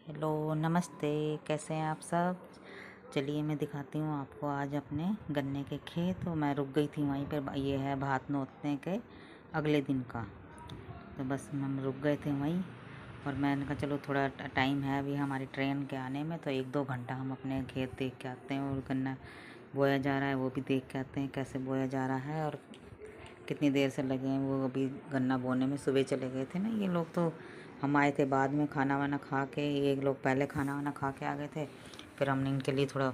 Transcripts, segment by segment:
Hello नमस्ते, कैसे हैं आप सब। चलिए मैं दिखाती हूँ आपको आज अपने गन्ने के खेत। तो मैं रुक गई थी वहीं पर, ये है भात नोतने के अगले दिन का। तो बस हम रुक गए थे वहीं और मैंने कहा चलो थोड़ा टाइम है अभी हमारी ट्रेन के आने में, तो 1-2 घंटा हम अपने खेत देख के आते हैं और गन्ना बोया जा रहा है वो भी देख के आते हैं कैसे बोया जा रहा है और कितनी देर से लगे हैं। वो अभी गन्ना बोने में सुबह चले गए थे ना ये लोग, तो हम आए थे बाद में खाना वाना खा के। ये लोग पहले खाना वाना खा के आ गए थे, फिर हमने इनके लिए थोड़ा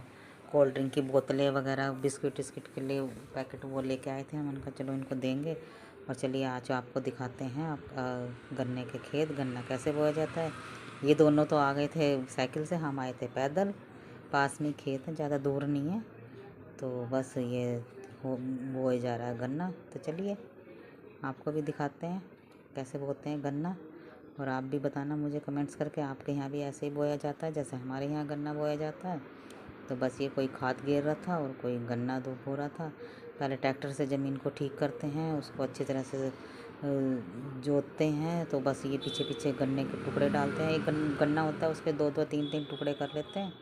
कोल्ड ड्रिंक की बोतलें वगैरह बिस्किट विस्किट के लिए पैकेट वो लेके आए थे। हमने कहा चलो इनको देंगे। और चलिए आज आपको दिखाते हैं गन्ने के खेत, गन्ना कैसे बोया जाता है। ये दोनों तो आ गए थे साइकिल से, हम आए थे पैदल। पास में खेत है, ज़्यादा दूर नहीं है। तो बस ये बोया जा रहा है गन्ना। तो चलिए आपको भी दिखाते हैं कैसे बोते हैं गन्ना। और आप भी बताना मुझे कमेंट्स करके आपके यहाँ भी ऐसे ही बोया जाता है जैसे हमारे यहाँ गन्ना बोया जाता है। तो बस ये कोई खाद गिर रहा था और कोई गन्ना धूप हो रहा था। पहले ट्रैक्टर से ज़मीन को ठीक करते हैं, उसको अच्छी तरह से जोतते हैं। तो बस ये पीछे पीछे गन्ने के टुकड़े डालते हैं। एक गन्ना होता है उसके 2-2 3-3 टुकड़े कर लेते हैं।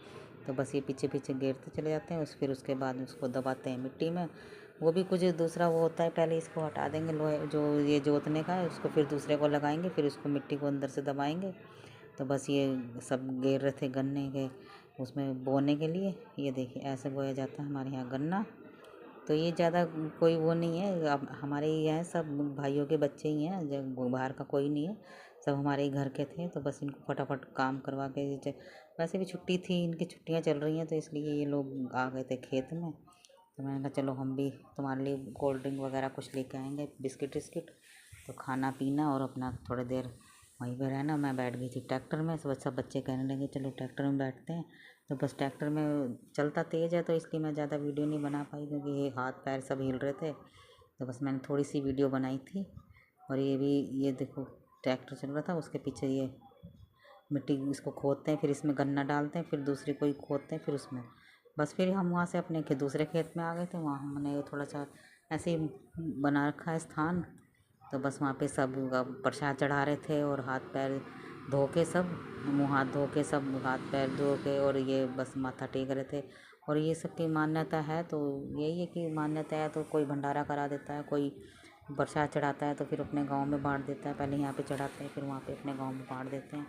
तो बस ये पीछे पीछे गिरते चले जाते हैं। फिर उसके बाद उसको दबाते हैं मिट्टी में। वो भी कुछ दूसरा वो होता है, पहले इसको हटा देंगे लोहे जो ये जोतने का है, उसको फिर दूसरे को लगाएंगे, फिर उसको मिट्टी को अंदर से दबाएंगे। तो बस ये सब गेर रहे थे गन्ने के उसमें बोने के लिए। ये देखिए ऐसे बोया जाता है हमारे यहाँ गन्ना। तो ये ज़्यादा कोई वो नहीं है, अब हमारे ही हैं सब भाइयों के बच्चे ही हैं, जब बाहर का कोई नहीं है, सब हमारे ही घर के थे। तो बस इनको फटाफट काम करवा के वैसे भी छुट्टी थी, इनकी छुट्टियां चल रही हैं, तो इसलिए ये लोग आ गए थे खेत में। तो मैंने कहा चलो हम भी तुम्हारे लिए कोल्ड ड्रिंक वगैरह कुछ लेके आएंगे, बिस्किट विस्किट। तो खाना पीना और अपना थोड़ी देर वहीं पर रहना। मैं बैठ गई थी ट्रैक्टर में। सब बच्चे कहने लगे चलो ट्रैक्टर में बैठते हैं। तो बस ट्रैक्टर में चलता तेज़ है तो इसलिए मैं ज़्यादा वीडियो नहीं बना पाई, क्योंकि ये हाथ पैर सब हिल रहे थे। तो बस मैंने थोड़ी सी वीडियो बनाई थी। और ये देखो ट्रैक्टर चल रहा था, उसके पीछे ये मिट्टी इसको खोदते हैं, फिर इसमें गन्ना डालते हैं, फिर दूसरी कोई खोदते हैं, फिर उसमें बस फिर हम वहाँ से अपने दूसरे खेत में आ गए थे। वहाँ हमने थोड़ा सा ऐसे ही बना रखा है स्थान। तो बस वहाँ पे सब प्रसाद चढ़ा रहे थे और हाथ पैर धो के सब, मुँह हाथ धो के सब हाथ पैर धो के, और ये बस माथा टेक रहे थे। और ये सब की मान्यता है, तो यही है कि मान्यता है तो कोई भंडारा करा देता है, कोई प्रसाद चढ़ाता है तो फिर अपने गांव में बांट देता है। पहले यहाँ पे चढ़ाते हैं फिर वहाँ पे अपने गांव में बांट देते हैं।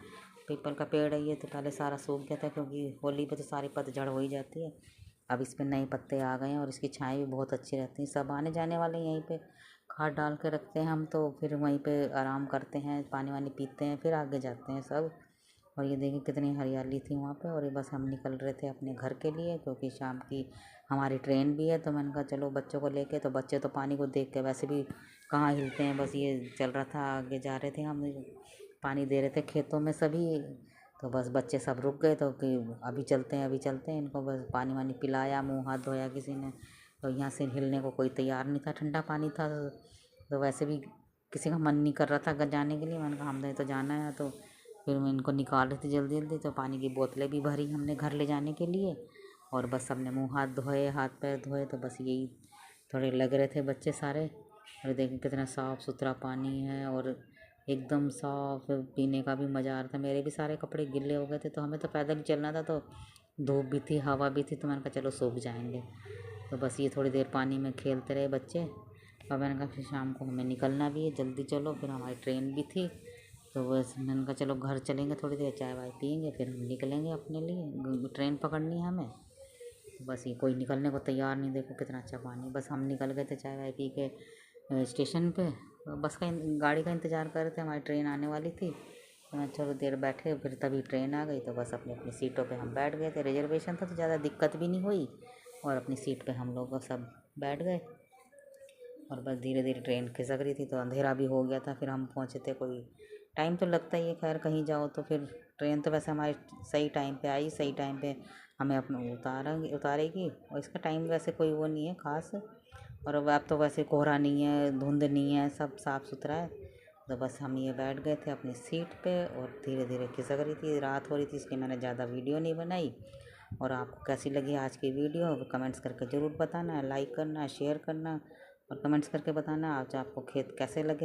पीपल का पेड़ है ये, तो पहले सारा सूख गया था क्योंकि होली पे तो सारी पतझड़ हो ही जाती है। अब इस पे नए पत्ते आ गए हैं और इसकी छाएँ भी बहुत अच्छी रहती हैं। सब आने जाने वाले यहीं पे खाद डाल के रखते हैं हम, तो फिर वहीं पे आराम करते हैं, पानी वानी पीते हैं, फिर आगे जाते हैं सब। और ये देखिए कितनी हरियाली थी वहाँ पे। और ये बस हम निकल रहे थे अपने घर के लिए, क्योंकि शाम की हमारी ट्रेन भी है। तो मैंने कहा चलो बच्चों को लेके, तो बच्चे तो पानी को देख के वैसे भी कहाँ हिलते हैं। बस ये चल रहा था, आगे जा रहे थे हम, पानी दे रहे थे खेतों में सभी। तो बस बच्चे सब रुक गए, तो कि अभी चलते हैं अभी चलते हैं। इनको बस पानी वानी पिलाया, मुँह हाथ धोया किसी ने। तो यहाँ से हिलने को कोई तैयार नहीं था, ठंडा पानी था। तो वैसे भी किसी का मन नहीं कर रहा था जाने के लिए। मैंने कहा हमने तो जाना है। तो फिर मैं इनको निकाल रही थी जल्दी जल्दी। तो पानी की बोतलें भी भरी हमने घर ले जाने के लिए। और बस सबने मुँह हाथ धोए, हाथ पैर धोए। तो बस यही थोड़े लग रहे थे बच्चे सारे। और देखिए कितना साफ़ सुथरा पानी है और एकदम साफ, पीने का भी मज़ा आ रहा था। मेरे भी सारे कपड़े गिले हो गए थे, तो हमें तो पैदल ही चलना था, तो धूप भी थी हवा भी थी, तो मैंने कहा चलो सूख जाएंगे। तो बस ये थोड़ी देर पानी में खेलते रहे बच्चे। और मैंने कहा फिर शाम को हमें निकलना भी है, जल्दी चलो, फिर हमारी ट्रेन भी थी। तो बस मैंने कहा चलो घर चलेंगे, थोड़ी देर चाय वाय पियेंगे, फिर हम निकलेंगे अपने लिए, ट्रेन पकड़नी है हमें। तो बस ये कोई निकलने को तैयार नहीं, देखो कितना अच्छा पानी। बस हम निकल गए थे चाय वाय पी के स्टेशन पे। तो बस का गाड़ी का इंतज़ार कर रहे थे, हमारी ट्रेन आने वाली थी। तो मैं चलो देर बैठे, फिर तभी ट्रेन आ गई। तो बस अपनी अपनी सीटों पे हम बैठ गए थे, रिजर्वेशन था तो ज़्यादा दिक्कत भी नहीं हुई। और अपनी सीट पे हम लोग सब बैठ गए। और बस धीरे धीरे ट्रेन खिसक रही थी, तो अंधेरा भी हो गया था। फिर हम पहुँचे थे, कोई टाइम तो लगता ही है खैर कहीं जाओ तो। फिर ट्रेन तो वैसे हमारी सही टाइम पे आई, सही टाइम पे हमें अपना उतारेगी। और इसका टाइम वैसे कोई वो नहीं है ख़ास। और अब तो वैसे कोहरा नहीं है, धुंध नहीं है, सब साफ़ सुथरा है। तो बस हम ये बैठ गए थे अपनी सीट पे और धीरे धीरे खिसक रही थी, रात हो रही थी, इसलिए मैंने ज़्यादा वीडियो नहीं बनाई। और आपको कैसी लगी आज की वीडियो कमेंट्स करके ज़रूर बताना, लाइक करना, शेयर करना और कमेंट्स करके बताना आज आपको खेत कैसे लगे।